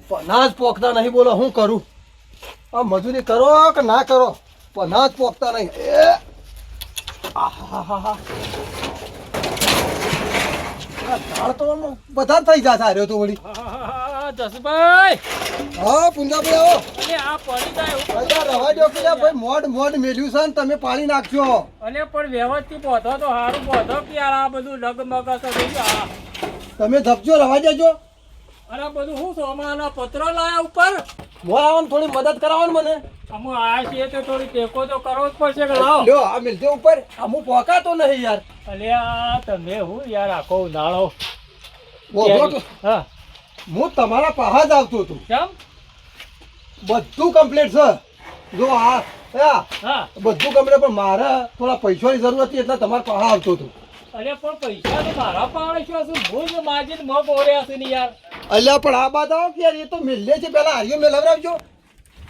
પનાજ પોખતા નહીં. બોલો હું કરું? આ મજૂરી કરો કે ના કરો, પનાજ પોખતા નહીં. આહાહાહા. આ ઝાડ તો બધા થઈ જશે. હાર્યો તો વળી. જસભાઈ હા પુંજાભાઈ આવો. અરે આ પડી જાય અલ્યા રવા દો કે ભાઈ મોડ મેલ્યું છે ને તમે પાણી નાખજો. અને પણ વ્યવસ્થિત બોધો તો સારું બોધો કે યાર આ બધું ડગમગ તો થઈ ગયું. તમે ધપજો, રવા દેજો. અરે આ બધું શું સોમાના પત્રો લાયા ઉપર મોર આવવાનું થોડી મદદ કરાવો ને મને. અમે આયા છીએ તો થોડી ટેકો તો કરવો જ પડશે કે લાવો. લ્યો આ મિલજો ઉપર. અમુક પોકાતો નહીં યાર. અલ્યા તમે હું યાર આખો ઉનાળો બોલો તો. હા હું તમારા પાસે જ આવતો હતો. કેમ? બધું કમ્પ્લીટ છે. જો આ હા બધું કમ્પ્લીટ, પણ મારે થોડા પૈસાની જરૂર હતી એટલે તમારા પાસે આવતો હતો. અરે પણ પૈસા તો મારા પાડે છો શું? હું જ માજીને મગ ઓર્યા છે ને યાર. અલ્યા પણ આ બાત આવો કે યાર એ તો મિલે છે. પેલા હારીઓ મેળવરાવજો.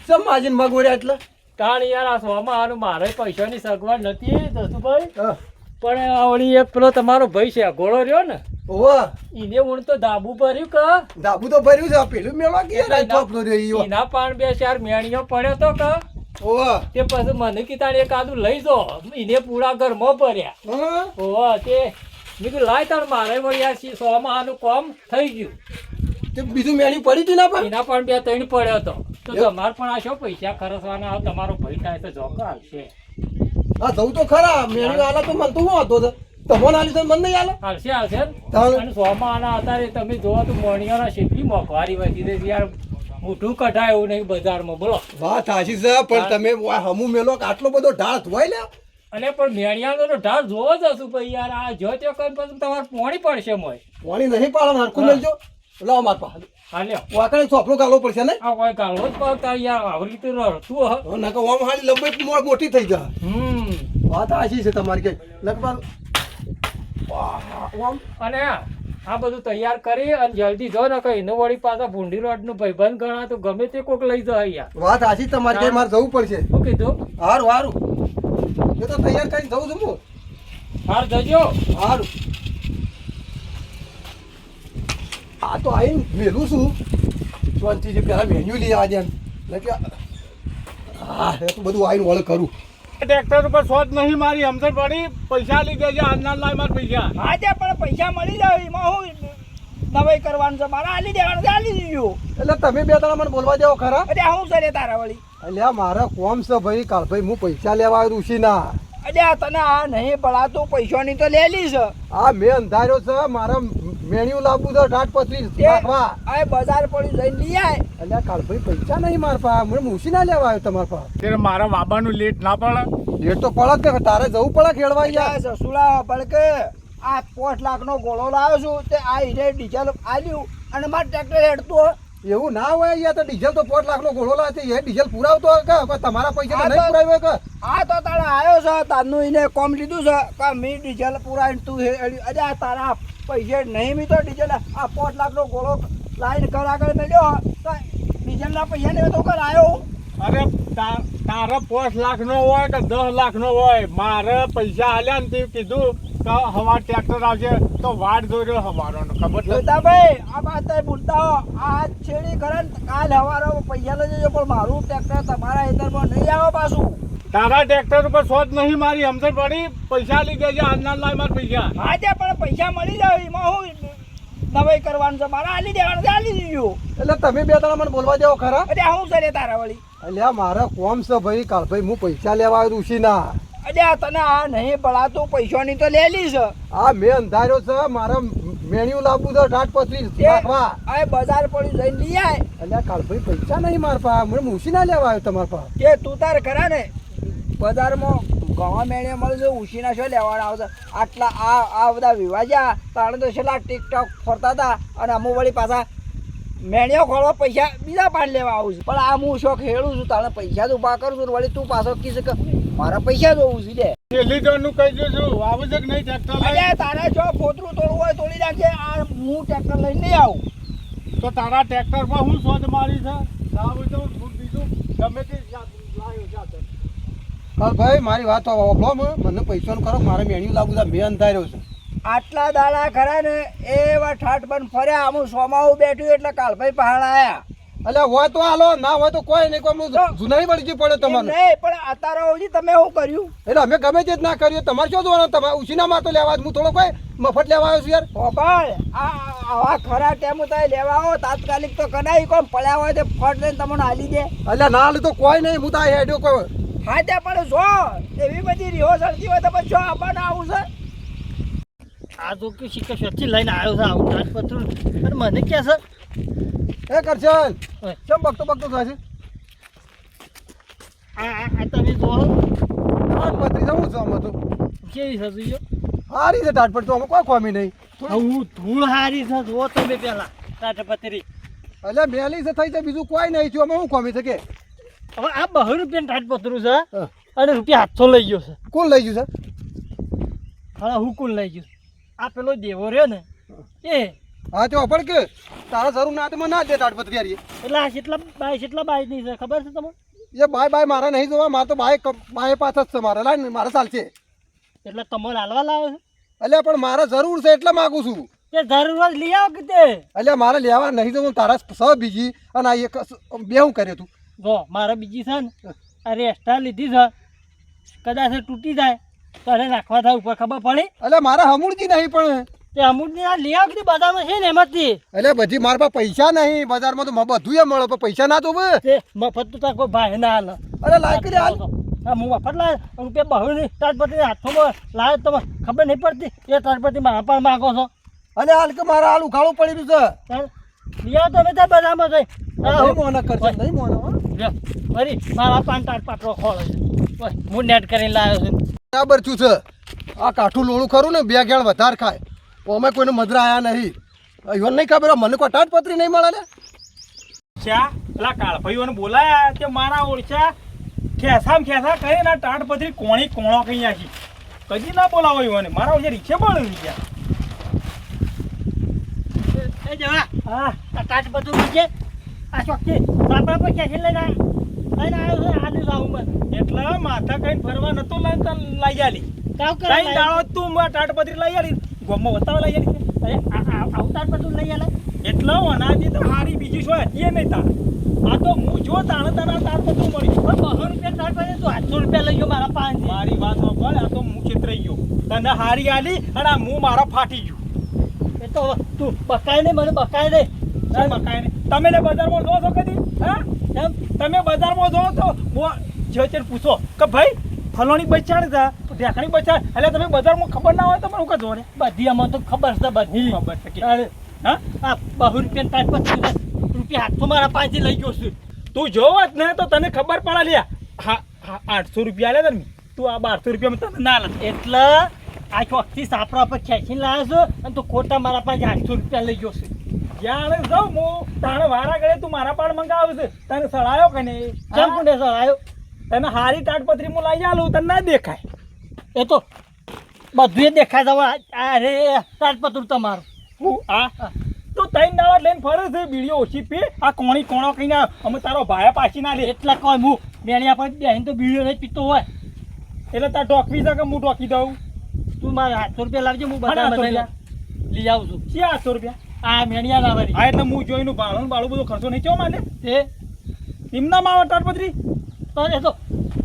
સમ માજીને મગોડ્યા એટલે કારણ યાર આ સોમાં આનું મારે પૈસાની સગવડ નથી દસુભાઈ. હા. પણ આ વળી એક પેલો તમારો ભાઈ છે ઘોડો રહ્યો ને, ઓવા એને હું તો ધાબુ ભર્યું કે ધાબુ તો ભર્યું છે. આ પેલું મેળવા ગયા ચોપલો રહ્યો. એના પાણ બે ચાર મેણીઓ પડ્યો તો કે ઓવા તે પછી મને કીધા એક આદું લઈ જો. એને પૂરા ઘરમાં ભર્યા. હા ઓવા તે મેં કીધું લાય તાર મારે વળી યાર સોમાં આનું કામ થઈ ગયું. તે બીજું મેણી પડી હતી ના પણ એના પણ બે ત્રણ પડ્યો હતો. તો તમારે પણ આ શું પૈસા ખર્ચવાના? તમારો ભાઈ થાય તો જોક આવશે. હા જવું તો ખરા. મેણી આલા તો મન તો હું હતો તમને આલી તો મન નહીં આલે. આવશે આવશે તાણે. અને સોમાં આના અત્યારે તમે જોવો તો મોણિયાના કેટલી મોંઘવારી વધી છે યાર. મોઢું કઢાય એવું નહીં બજારમાં. બોલો વાત સાચી છે, પણ તમે હમુ મેલો કે આટલો બધો ઢાળ ધોવાય લે. અને પણ મેણિયાનો તો ઢાળ જોવો જ હશું ભાઈ યાર. આ જો તે કઈ પછી તમારે પોણી પડશે મોય. પાણી નહીં પાડે. હરખું મેલજો. લાવો માર પાસે. હાલ્યો વાકડે ચોપડું ગાલવો પડશે ને. આ કોઈ ગાળવો જ પાવતા યાર આવડી તો રડતું હ. નકર ઓમ હાલી લંબાઈ મોટી થઈ જાય. વાત સાચી છે તમારી કે લગભગ ઓમ અને આ બધું તૈયાર કરી અને જલ્દી જો ને કઈ એનું વળી પાછા ભૂંડી રોડ નું ભાઈબંધ ગણા તો ગમે તે કોક લઈ જાય યાર. વાત સાચી તમારી કે મારે જવું પડશે. શું કીધું? હારું હારું. એ તો તૈયાર કરીને જવું છું હું. હાર જજો. હારું. આ તો આઈને મેલું છું શાંતિથી. પેલા મેન્યુ લઈ આજે હા એ તો બધું આઈને વળે કરું. ટ્રેક્ટર ઉપર શોધ નહીં મારી સમજણ પડી. પૈસા લઈ દેજે. આજના લાય મારા પૈસા. હા ત્યાં પણ પૈસા મળી જાય એમાં હું નવાઈ કરવાનું છે મારે. આલી દેવાનું છે, આલી દીધું. એટલે તમે બે ત્રણ મને બોલવા દેવો ખરા. અરે હું છે તારા વળી? અલ્યા મારા કોમ છે ભાઈ. કાલ ભાઈ હું પૈસા લેવા આવ્યો ઋષિ ના. અરે તને આ નહીં પડાતું પૈસાની તો લેલી છે. આ મેં અંધાર્યો છે. મારા મેન્યુ લાવવું છે ઢાટ પતરી નાખવા. આ બજાર પડી જઈને લઈ આય. અલ્યા કાલ ભાઈ પૈસા નહીં મારા પાસે. મને મૂસી ના લેવા આવ્યો તમારા પાસે. ત્યારે મારા બાબાનું લેટ ના પડે. લેટ તો પડે કે તારે જવું પડે ખેડવા યાર. સસુલા પડકે આ 5 લાખનો ગોળો લાવ્યો છું તે આ હીરે ડીઝલ આલ્યું અને મારે ટ્રેક્ટર હેડતું. એવું ના હોય યાર. તો ડીઝલ તો 5 લાખનો ઘોડો લાવે એ ડીઝલ પુરાવતો કે તમારા પૈસા તો નહીં પુરાવ્યો કે? આ તો તારે આવ્યો છે તારનું એને કોમ લીધું છે કે મેં ડીઝલ પુરાવીને તું અરે આ તારા પૈસા નહીં મી તો ડીઝલ આ 5 લાખનો ગોળો લાઈન કર આગળ મેળ્યો તો ડીઝલના પૈસા નહીં તો કર આવ્યો. અરે તારે 5 લાખનો હોય કે 10 લાખનો હોય, મારે પૈસા આલ્યા ને તે કીધું કે હવા ટ્રેક્ટર આવશે તો વાટ જોઈ હવાનો ખબર છે. ભાઈ આ વાત ભૂલતા હો. આ છેડી કરે ને કાલ હવારો પૈસા લઈ જજો પણ મારું ટ્રેક્ટર તમારા હેતરમાં નહીં આવે પાછું. તારા ટ્રેક્ટર ઉપર શોધ નહીં મારી સમજણ પડી. પૈસા લઈ દેજે. આજના લાય મારા પૈસા. હા ત્યાં પણ પૈસા મળી જાય એમાં હું નવાઈ કરવાનું છે મારે. આલી દેવાનું છે, આલી દીધું. એટલે તમે બે ત્રણ મને બોલવા દેવો ખરા. અરે હું છે તારા વળી? અલ્યા મારા કોમ છે ભાઈ. કાલ ભાઈ હું પૈસા લેવા આવ્યો ઋષિ ના. અરે તને આ નહીં પડાતું પૈસાની તો લેલી છે. આ મેં અંધાર્યો છે. મારા મેન્યુ લાવવું છે ઢાટ પતરી નાખવા. આ બજાર પડી જઈને લઈ આય. અલ્યા કાલ ભાઈ પૈસા નહીં મારા પાસે. મને મૂસી ના લેવા આવ્યો તમારા પાસે. કે તું તાર ખરા ને બજારમાં ઘણા મેળે મળે છે ઉછીના શું લેવાના આવશે આટલા આ બધા વિવાજ્યા તાણે તો છેલ્લા ટિકટોક ફરતા હતા અને અમુક વળી પાછા મેળીઓ ખોલવા પૈસા બીજા પાન લેવા આવું છું. પણ આ હું શોખ ખેડું છું તાણે પૈસા જ ઉભા કરું છું વળી તું પાછો કીધું કે મારા પૈસા જોવું છું દે. છેલ્લી ટનનું કહી દઉં છું આવું છે કે નહીં ટ્રેક્ટર લઈ. અરે તારે જો ફોતરું તોડવું હોય તોડી નાખજે. આ હું ટ્રેક્ટર લઈને નહીં આવું. તો તારા ટ્રેક્ટરમાં હું શોધ મારી છે. આવું તો બીજું ગમે તે લાવ્યો જાતે. કાલ ભાઈ મારી વાત વાપરો. મને પૈસાનું કરો. મારે મેન્યુ લાવવું છે. મેં અંધાર્યો છે. આટલા દાડા ખરા ને એવા ઠાઠ બંધ ફર્યા આમ સોમાવું બેઠું એટલે કાલભાઈ પહાડ આયા અલ્યા હોય તો હાલો ના હોય તો કોઈ નહીં કોઈ જુનાઈ વળગી પડે એમ તમારે નહીં પણ અત્યારે હજી તમે શું કર્યું એટલે અમે ગમે તે જ ના કરીએ તમારે શું જોવાનું તમારે ઉછીના માં તો લેવા હું થોડો કોઈ મફત લેવા આવ્યો છું યાર ખબર આવા ખરા ટેમ ઉતારી લેવા આવો તાત્કાલિક તો કદાઈ કોમ પડ્યા હોય તો ફટ લઈને તમને હાલી દે અલ્યા ના હાલે તો કોઈ નહીં હું તો આ હેડ્યો કોઈ હા ત્યાં પણ જો એવી બધી રિહોર્સલથી હોય તો પછી જો આપણને આવું છે આ તો કે શીખે સચ્ચી લઈને આવ્યો છે આવું તાજપત્રું અને મને કે છે એ કરશન ઓય. કેમ બકતો બકતો થાય છે આ તમે જો તાટપત્રી જવું છે આમાં તો કેવી છે જોજો સારી છે તાટપત્રી તો અમે કોઈ ખોમી નહીં હું ધૂળ હારી છે જો તમે પેલા તાજપત્રી એટલે મેલી છે થઈ છે બીજું કોઈ નહીં થયું અમે શું ખોમી શકે હવે આ 200 રૂપિયાનું તાજપત્રું છે હા. અને રૂપિયા 800 લઈ ગયો છે કોણ લઈ ગયું છે હવે હું કોણ લઈ ગયું આ પેલો દેવો રહ્યો ને એ હા તો પણ કે તારા જરૂર ના તો મને ના દે તાટપત્રી યાર એટલે આ કેટલા બાય નહીં છે ખબર છે તમને એ બાય બાય મારા નહીં જોવા મારે તો બાય પાસ જ છે મારે લાય ને મારે ચાલશે એટલે તમારે હાલવા લાવે છે એટલે પણ મારે જરૂર છે એટલે માગું છું તે જરૂર લઈ આવો કે તે એટલે મારે લેવા નહીં જવું તારા સ બીજી અને આ એક બે હું કરે તું જો મારે બીજી છે ને અરે એક્સ્ટ્રા લીધી છે કદાચ એ તૂટી જાય તો એને નાખવા થાય ઉપર ખબર પડી એટલે મારે હમુડજી નહીં પણ તે અમૂલની આ લઈ આવો કે બધામાં છે ને એમાંથી એટલે બધી મારા પાસે પૈસા નહીં બજારમાં તો બધું એ મળે પણ પૈસા ના તો બે તે મફત તો તાર કોઈ ભાઈ ના હાલ અરે લાયક રે હાલ હા હું મફત લાવે રૂપિયા 200 ની તાજપત્રી હાથમાં લાવે તમે ખબર નહીં પડતી એ તાજપત્રી મારા પર માગો છો અને હાલ કે મારા હાલ ઉખાડું પડી રહ્યું છે તાર લઈ આવો તમે તાર બધામાં જઈ નહીં મોના કરશે નહીં મોના હો. ફરી મારા પાન તાર પાટલો ખોળે છે ઓય, હું નેટ કરીને લાવ્યો છું બરાબર છું છે આ કાઠું લોળું ખરું ને બે ગેણ વધારે ખાય અમે કોઈને મજરા આયા નહીં એવું નહીં ખબર મને કોઈ તાટપત્રી નહીં મળે ને ચા પેલા કાળભાઈઓને બોલાયા તે મારા ઓળખ્યા ખેસા કરીને આ તાડપત્રી કોણી કોણો કઈ આખી કદી ના બોલાવો એને મારા ઓળખે રીક્ષે પણ ગયા એ જવા હા આ તાજપત્રી નીચે આ ચોકથી આપણા પર ક્યાંથી લઈને આવ્યો છે આને લાવું મને એટલે માથા કઈ ફરવા નતો લઈ આલી કાવ કઈ કરાય દાડો તું તાડપત્રી લઈ આલી ગોમમાં બતાવવા લઈ આલી અરે આવું તાજપત્રી લઈ આલે એટલે અનાજી તો હારી બીજી શું હતી નહીં તાર આ તો હું જો તાણે તારા તાડપત્રું મળ્યું પણ 200 રૂપિયા તાજપત્રી તું 800 રૂપિયા લઈ ગયો મારા પાસેથી મારી વાત સાંભળ આ તો હું છેતરાઈ ગયો તને હારી આલી અને આ મું મારા ફાટી ગયું એ તો તું બકાય નહીં મને બકાય નહીં શું બકાય ને તમે ને બજારમાં જો છો કદી હા એમ તમે બજારમાં જો તો જે તે પૂછો કે ભાઈ ફલોની બચાડ છે ઢેકણી બચાડ એટલે તમે બજારમાં ખબર ના હોય તો મને કહો ને બધી આમાં તો ખબર છે બધી ખબર છે કે તારે હા આ 200 રૂપિયા તાજપત્રી રૂપિયા 800 મારા પાસેથી લઈ ગયો છું તું જોવત ને તો તને ખબર પડે લ્યા હા 800 રૂપિયા લે તમે તું આ 1200 રૂપિયામાં તને ના લે એટલે આ ચોકથી સાપરા પર ખેંચીને લાવ્યો છું અને તું ખોટા મારા પાસે 800 રૂપિયા લઈ ગયો છું જ્યારે જાઉં હું તારે વારા ગળે તું મારા પાડ મંગાવે છે તને સળાયો કે નહીં કેમ કોને સળાયો તને હારી તાડપત્રી હું લઈ આલું તને ના દેખાય એ તો બધું દેખાય જવા અરે તાજપત્રું તમારું હું આ તું ત્રણ દાડા લઈને ફરે છે બીડીઓ ઓછી પી આ કોણી કોણો કહીને અમે તારો ભાયા પાછી ના લે એટલા કોઈ હું બેણિયા પર બેહીને તો બીડીઓ નહીં પીતો હોય એટલે તાર ટોકવી છે કે હું ટોકી દઉં તું મારે 800 રૂપિયા લાવજે હું હા, 800 બધા રૂપિયા. લઈ આવું છું છે 800 રૂપિયા આ મેણિયા લાવવાની હા એટલે હું જોઈને બાળું બાળું બધો ખર્ચો નહીં કેવો માને તે એમના માં તાડપત્રી તો એ તો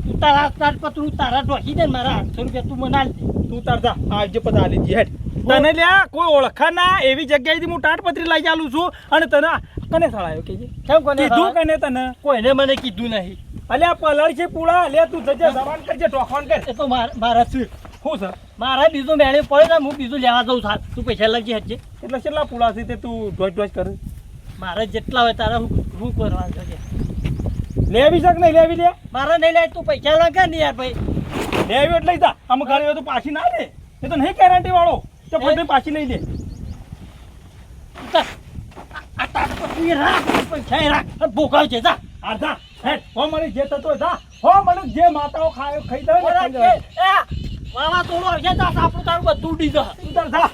તું તારા તાજપત્રું તારા ઢોકી દે ને મારા 800 રૂપિયા તું મને આલ દે તું તાર જા આજે પતા લીધી હેડ તને લ્યા કોઈ ઓળખા ના એવી જગ્યાએથી હું તાડપત્રી લઈ આલું છું અને તને કને સળાયો કે કેમ કોને કીધું સળાયો? કને તને કોઈને મને કીધું નહીં અલ્યા પલળ છે પૂળા લે તું જજે જવાન કરજે ટોકવાન કર એ તો મારા છે શું છે મારા બીજું મેળે પડે ને હું બીજું લેવા જઉં સાહેબ તું પૈસા લગી હટજે એટલે કેટલા પૂળા છે તે તું ઢોચ કરે મારે જેટલા હોય તારા હું કરવાનું છે લેવી શક નહીં લેવી લે મારે નહીં લે તું પૈસા લગે ને યાર ભાઈ લેવી એટલે જા અમુક ગાડી તો પાછી ના લે એ તો નહીં ગેરંટી વાળો તો પછી પાછી લઈ લે આ તાજપત્રી રાખ પૈસા રાખ અને ભોગાવ છે જા આ જા હેડ હો મને જે થતો જા હો મને જે માતાઓ ખાય ખાઈ દે ને ખાઈ દે. વાવા તોડો આવશે તો આપણું તારું બધું ઉડી જા તું તાર જા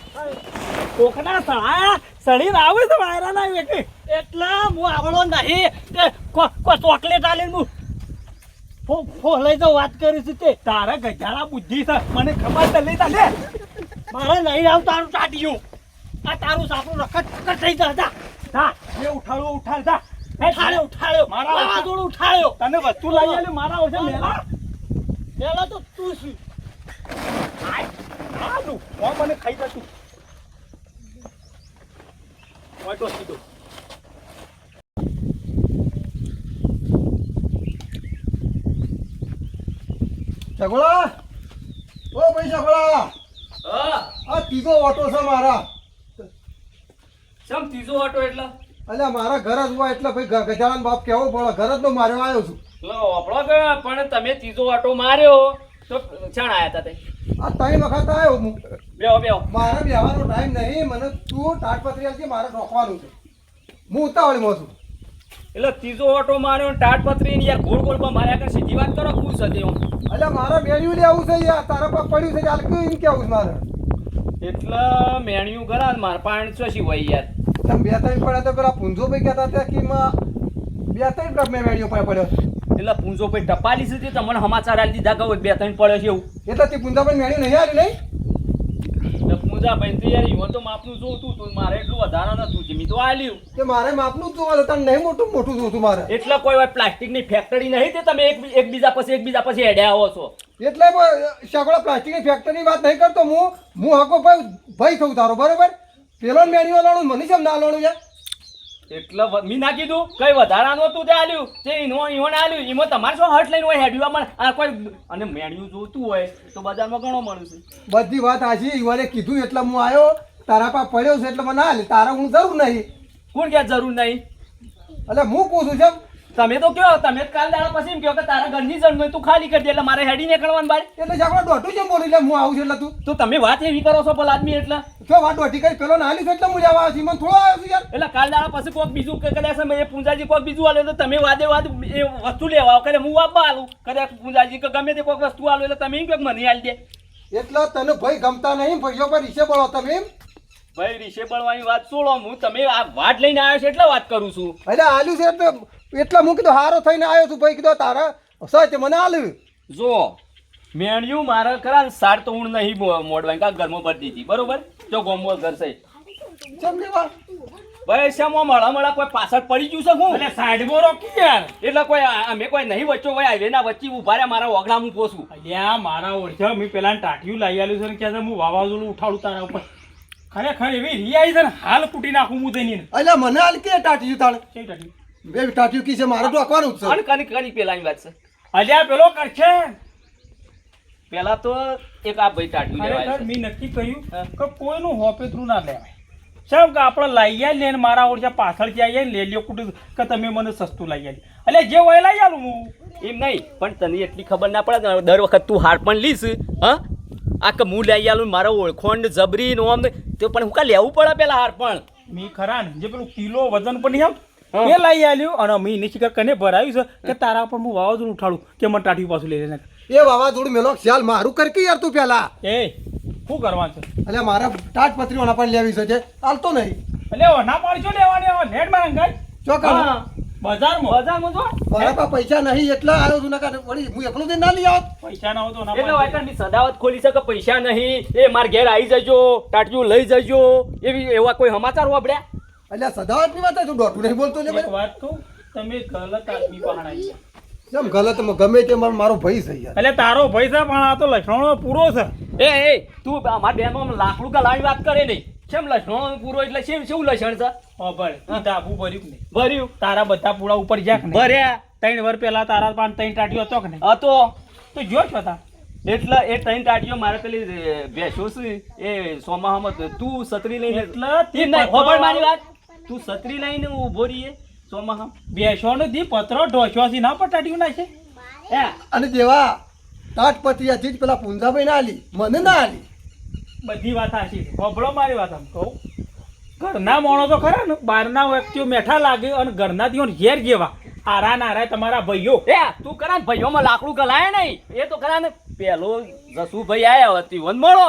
કોકના સળાયા સળીને આવે છે વાયરા ના આવે કે એટલે હું આવડો નહીં તે કોઈ ચોકલેટ આલીને હું લઈ જાઉં વાત કરીશ તે તારા ગજાળા બુદ્ધિ છે મને ખબર છે લઈ જા લે મારે નહીં આવ તારું ટાટિયું આ તારું સાપડું રખડ રખડ થઈ જા જા એ ઉઠાડો ઉઠાડ જા ઉઠાડ્યો મારા વાવાઝોડું ઉઠાડ્યો તને વસ્તુ લઈ આલે મારા ઓછે મેલા પેલા તો તું શું આ તું કોણ મને ખાઈ જા તું ઓય તો સીધો સગોળા ઓ ભાઈ સગોળા હા આ ત્રીજો ઓટો છે મારા સમ ત્રીજો ઓટો એટલે અલ્યા મારા ઘર જ હોય એટલે ભાઈ ગજાનન બાપ કેવો પડે ઘર જ નો માર્યો આવ્યો છું વાપરો કે પણ તમે ત્રીજો ઓટો માર્યો તો ચાણ આયા તા તે આ 3 વખત આવ્યો હું બેહો બેહો મારે બેહવાનો ટાઈમ નહીં મને તું તાટપત્રી આલજે મારે રોકવાનું છે હું ઉતાવળીમાં છું એટલે ત્રીજો ઓટો માર્યો ને ટાટપત્રી ને યાર ગોળ ગોળ માં માર્યા કર સીધી વાત કરો ખુશ હતી હું અલ્યા મારે મેળ્યું લેવું છે યાર તારા પર પડ્યું છે ચાલ કેવું એમ કેવું છે મારે એટલે મેણ્યું કરા માર પાણી ચોસી હોય યાર તમે 2-3 પડ્યા તો પેલા પૂંજો ભાઈ કહેતા હતા કે માં 2-3 ડબ મેં મેળ્યો પડ્યો એટલે પૂંજો ભાઈ ટપાલી સુધી તમને સમાચાર આલી દીધા કહો 2-3 પડ્યો છે એવું એટલે તે પૂંજા ભાઈ મેળ્યું નહીં આવ્યું નહીં એટલે પૂંજા ભાઈ તો યાર ઈવન તો માપનું જોતું તું મારે એટલું વધારે નતું જીમી તો આલ્યું કે મારે માપનું જ જોવા તને નહીં મોટું મોટું જોતું મારે એટલે કોઈ વાત પ્લાસ્ટિકની ફેક્ટરી નહીં તે તમે એકબીજા પછી હેડ્યા આવો છો એટલે સગળો પ્લાસ્ટિકની ફેક્ટરીની વાત નહીં કરતો હું હકો ભાઈ થઉં તારો બરોબર પેલો મેળ્યો લાણું મને કેમ ના લાણું યાર એટલે મી ના કીધું કઈ વધારાનું હતું તે આલ્યું તે ઈવન આલ્યું એમાં તમારે શું હટ લઈને હોય હેડ્યું મને આ કોઈ અને મેણ્યું જોતું હોય તો બજારમાં ઘણો મળે છે બધી વાત આજી ઈવાને કીધું એટલે હું આવ્યો તારા પા પડ્યો છે એટલે મને હાલ તારા હું જરૂર નહીં કોણ ક્યાં જરૂર નહીં એટલે હું પૂછું છું તમે તો કયો તમે કાલ દાડા પછી એમ કહો કે તારા ઘરની જણ તું ખાલી કરી દે એટલે મારે હેડી નીકળવાનું બાર એટલે સગળો દોઢું જેમ બોલી લે હું આવું છું એટલે તું તો તમે વાત એવી કરો છો ભલા આદમી એટલે જો વાત દોઢી કરી પેલો ના છે એટલે હું લેવા આવ્યો છું મને થોડો આવ્યો છું યાર એટલે કાલ દાડા પછી કોઈક બીજું કદાચ એ પૂંજાજી કોઈક બીજું આલે તો તમે વાદે વાદ એ વસ્તુ લેવા આવો કદાચ હું વાપવા આલું કદાચ પૂંજાજી કે ગમે તે કોઈક વસ્તુ આલો એટલે તમે એમ કે મને આલી દે એટલે તને ભાઈ ગમતા નહીં ભાઈઓ પર રીસે બોલો તમે એમ ભાઈ રીશે બળવાની વાત છોડો હું તમે આ વાત લઈને આવ્યો છે એટલે વાત કરું છું એટલે આલ્યું છે એટલે હું કીધું હારો થઈને આવ્યો છું ભાઈ કીધું તારા સચ મને આલ્યું જો મેણ્યું મારા ખરા સાર તો હું નહીં મોડવાય કા ઘરમાં ભરી દીધી બરોબર જો ગોમો ઘર છે સમજી વાત ભાઈ શ્યામો મળા કોઈ પાછળ પડી ગયું છે હું એટલે સાઈડમાં રોકી યાર એટલે કોઈ અમે કોઈ નહીં વચ્ચો ભાઈ હાઈવે ના વચ્ચે ઉભા રહ્યા મારા ઓગણા હું પોસું અલ્યા મારા ઓળખ્યા મેં પેલા ટાટિયું લઈ આલ્યું છે ને કે હું વાવાઝોડું ઉઠાડું તારા ઉપર ખરેખર એવી રિયાઈ છે ને હાલ કૂટી નાખું હું થઈને એટલે મને હાલ કે ટાટ્યું તાણ કઈ ટાટિયું બે ટાટ્યું કી છે મારે ડોકવાનું જ છે કની કની પેલાની વાત છે અલ્યા પેલો કરશે પેલા તો એક આ ભાઈ ટાટું લેવાય ખરેખર છે. મેં નક્કી કર્યું કે કોઈનું હોપેતરું ના લેવાય સાહેબ કે આપણે લઈ આવીએ ને મારા ઓળખ્યા પાછળથી આવીએ ને લઈ લ્યો કુટું કે તમે મને સસ્તું લઈ આવી એટલે જે હોય લઈ આવું હું એમ નહીં પણ તને એટલી ખબર ના પડે ને દર વખત તું હાર પણ લીસ હા આ કે હું લઈ આલું મારો ઓળખોંડ જબરી નો આમ તો પણ હું કા લેવું પડે પેલા હાર પણ મેં ખરા ને જે પેલું કિલો વજન પણ નહીં આવતું એ લઈ આવ્યું અને મેં એની શિકાર કને ભરાયું છે કે તારા પર હું વાવાઝોડું ઉઠાડું કે મને ટાઢી પાછું લઈ લેને એ વાવાઝોડું મેલો ખ્યાલ મારું કર કે યાર તું પેલા એ શું કરવાનું છે એટલે મારે તાટપત્રીઓના પણ લેવી છે જે ચાલતો નહીં એટલે ના પાડશો લેવાની હવે નેટ માં અંગાઈ ચોક્કસ હા બજારમાં બજારમાં જો મારા પાસે પૈસા નહીં એટલે આવ્યો છું નકા વળી હું એકલો જઈને ના લઈ આવત પૈસા ના હોય તો ના એટલે પાડશો. વાયકરની સદાવત ખોલી છે કે પૈસા નહીં એ માર ઘેર આવી જજો ટાટિયું લઈ જજો એવી એવા કોઈ સમાચાર વાપર્યા એટલે સદાવતની વાત તું દોઢું નહીં બોલતો ને એક ભાઈ વાત કહું તમે ગલત આદમી પહાણ આવી ગયા. જેમ ગલત ગમે તે મારો ભાઈ છે યાર એટલે તારો પૈસા પણ આ તો લખણો પૂરો છે એ તું અમારા બેનમાં લાકડું ગલાવી વાત કરે નહીં કેમ લસણ પૂરો એટલે શું લસણ છે ખબર ઈ ડાબુ ભર્યું કે નહીં ભર્યું તારા બધા પૂરા ઉપર જ્યાં કે નહીં? ભર્યા 3 વર્ષ પહેલા તારા પાન 3 ટાટીઓ હતો કે નહીં હતો તો જો છો તા એટલે એ ત્રણ ટાટીઓ મારે પેલી ભેંસો છે એ સોમાહામાં તું છત્રી લઈને એટલે એમ નહીં, ખબર મારી વાત તું છત્રી લઈને ઊભો રહીએ સોમાહામ બેસવાનો દી પત્રો ઢોસ્યો ના પર ટાટીઓ નાખે હે અને જેવા તાટપત્રી આ ચીજ પેલા પૂંજાભાઈ ના આલી મને ના આલી બધી વાત સાચી છે ખબરો મારી વાત આમ કહું ઘરના માણસો ખરા ને બહારના વ્યક્તિઓ મેઠા લાગે અને ઘરના દીઓ ઘેર જેવા આરા નારા તમારા ભાઈઓ એ તું કરા ને ભાઈઓમાં લાકડું ગલાય નહીં એ તો કરા ને પેલો જસુભાઈ આયા હતી વન મળો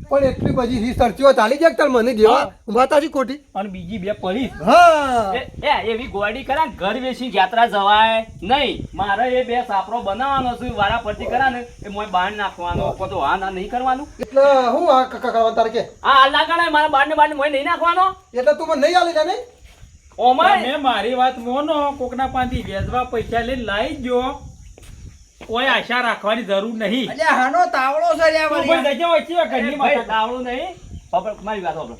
પણ એટલી બધી રીસ સરચીઓ ચાલી જાય કે તાર મને દેવા વાતાજી ખોટી અને બીજી બે પડી હા એવી ગોડી કરા ઘર વેચી યાત્રા જવાય નહીં. મારે એ બે સાપરો બનાવવાનો છે વારા પરથી કરા ને એ મોય બાણ નાખવાનો તો હા ના નહીં કરવાનું. એટલે હું આ કરવાનું તારે કે આ આલા ગણાય મારા બાણ મોય નહીં નાખવાનો. એટલે તું મને નહીં આલે જાને ઓમાય તમે મારી વાત મોનો કોકના પાસેથી વેચવા પૈસા લઈને લાવી જો કોઈ આશા રાખવાની જરૂર નહીં. અલ્યા હાનો તાવડો છે લ્યા તું વળી. ભાઈ જજે વચ્ચે ઘરની ભાઈ માથા. દાવડું નહીં ખબર મારી વાત ખબર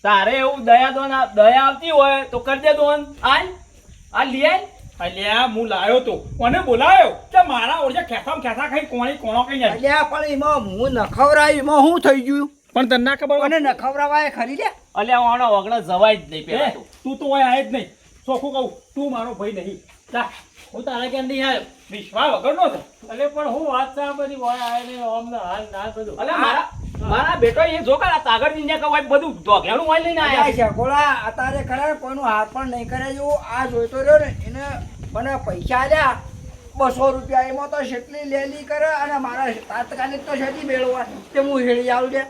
તારે એવું દયા આવતી હોય તો કરી દે દોન આ લઈ આય. અલ્યા હું લાયો તો કોને બોલાયો કે મારા ઓરજા ખેસામ ખેસા ખાઈ કોણી કોણો કઈ જાય. અલ્યા પણ એમાં હું નખવરાય એમાં શું થઈ ગયું પણ તને ના ખબર અને નખવરાવાય ખરી લે અલ્યા ઓનો વગડા જવાય જ નહીં પેલા એ, તો. તું તો ઓય આય જ નહીં. ચોખ્ખું કહું તું મારો ભાઈ નહીં. જા, હું તારા ક્યાં નહીં આવ્યો વિશ્વાસ વગરનો છે. અલે પણ હું વાત છે આ બધી હોય આય ને અમને હાલ ના બધું અલ્યા મારા બેટો એ જો કાળા તાગડ ની કવાય બધું ધોગેણું વાય લઈને અલ્યા આયા. શકોળા અત્યારે ખરા ને કોઈનું હાથ પણ નહીં કરે જો આ જોઈતો રહ્યો ને એને મને પૈસા આલ્યા 200 રૂપિયા એમાં તો શેટલી લેલી કરે અને મારા તાત્કાલિક તો શેટી મેળવવા તે હું હેળી આવું લે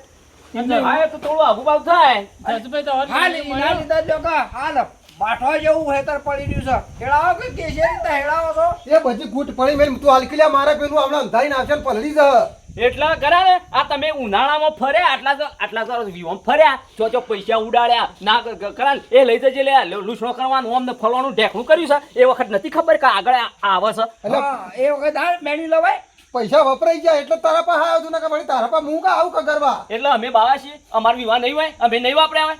હા એ તો થોડું આગુ પાછું થાય. રાજુભાઈ તો હાલ એના લીધા જ લોકો હાલ બાઠો જેવું હેતર પડી રહ્યું છે હેળાવો કે કેસે રીતે હેળાવો છો એ બધી કૂટ પડી મેં તું હાલકી મારા પેલું હમણાં અંધારી નાખશે ને પલળી જ એટલા કરા ને આ તમે ઉનાળામાં ફર્યા આટલા સરસ વિહોમ ફર્યા જો પૈસા ઉડાડ્યા ના કરા ને એ લઈ જજે લે લૂસણો કરવાનું અમને ફલવાનું ઢેકણું કર્યું છે એ વખત નથી ખબર કે આગળ આવે છે. હા, એ વખત હાલ મેળવી લવાય પૈસા વપરાઈ ગયા એટલે તારા પાસે આવ્યો તું ને કે વળી તારા પાસે હું કા આવું કગરવા એટલે અમે બાવા છીએ અમારો વિવાહ નહીં હોય અમે નહીં વાપર્યા હોય.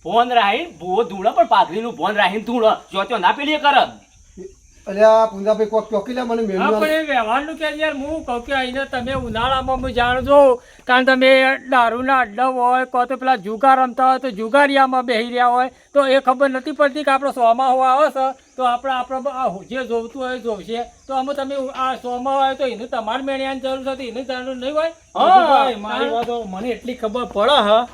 ભોન રાહીને ભૂવો ધૂળો પણ પાઘડીનું ભોન રાહીને ધૂળો જો ના પેલી કર અલ્યા પૂંજાભાઈ કોક ચોકી લે મને હા મેળવી પણ એ વ્યવહારનું કે યાર હું કહું કે અહીંને તમે ઉનાળામાં હું જાણું છું કારણ તમે દારૂના અડ્ડા હોય કો તો પેલા જુગાર રમતા હોય તો જુગારિયામાં બેસી રહ્યા હોય તો એ ખબર નથી પડતી કે આપણો સોમાં હોવા આવે છે તો આપણે જે જોવતું હોય એ જોવશે તો આમાં તમે આ સોમાં હોય તો એને તમારે મેળ્યાની જરૂર છે તો એને જરૂર નહીં હોય. ભાઈ, મારી વાતો મને એટલી ખબર પડે હ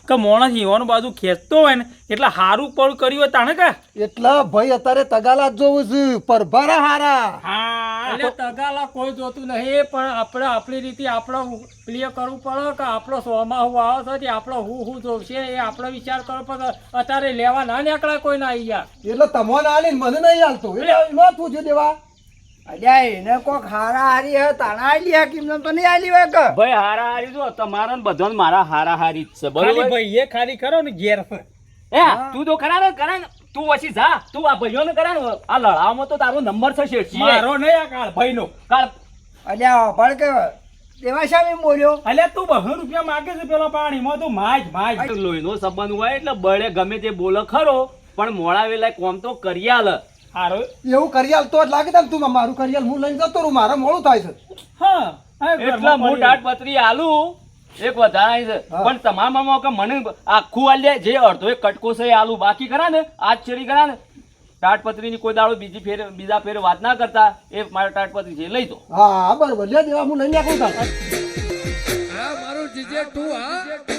કે માણસ ઈવાનું બાજુ ખેંચતો હોય ને એટલે હારું પણ કર્યું હોય તાણે કે એટલા ભાઈ અત્યારે તગાલા જ જોવું છે પરભારા હારા હા એટલે તગાલા કોઈ જોતું નહીં પણ આપણે આપણી રીતે આપણે ક્લિયર કરવું પડે કે આપણો સોમાં હું આવે છે તે આપણો હું જોવશે એ આપણે વિચાર કરવો પડે અત્યારે લેવા ના નીકળે કોઈ ના આવી યાર. એટલે તમને આલે ને મને નહીં હાલતો એટલે એમાં તું જે દેવા અલ્યા એને કોક હારા હારી હે તાણા આલી હે કિમ તો નહીં આલી હોય કે ભાઈ હારા હારી જો તમારા ને બધાને મારા હારા હારી જ છે ખાલી બરોબર. ભાઈ એ ખાલી કરો ને ઘેર છે. તું તો કરા ને તું પછી જા તું આ ભાઈઓને કરા ને આ લડાવવામાં તો તારો નંબર છે શેઠજી. મારો નહીં આ કાળ ભાઈ નો. કાલ અલ્યા ભળ કે તેમાં શામી બોલ્યો અલ્યા તું 200 રૂપિયા માંગે છે પેલો પાણીમાં તું માજ લોહીનો સંબંધ હોય એટલે બળે ગમે તે બોલો ખરો પણ મોડા વેલા કોમ તો કરી આલ. હારો એવું કરિયાલ તો જ લાગે તને તું મારું કરિયાલ હું લઈને જતો રહું મારે મોડું થાય છે હા એટલા હું દાટપત્રી આલું એક વધારે છે હા. પણ તમારામાં કે મને આખું આલે જે અડધો એક કટકો છે એ આલુ બાકી કરા ને આજ ચેડી કરા ને તાટપત્રીની કોઈ દાડો બીજા ફેર વાત ના કરતા એ મારા તાટપત્રી છે લઈ દો. હા બરોબર લે દેવા હું લઈને આવું તાર મારું જીજે તું હા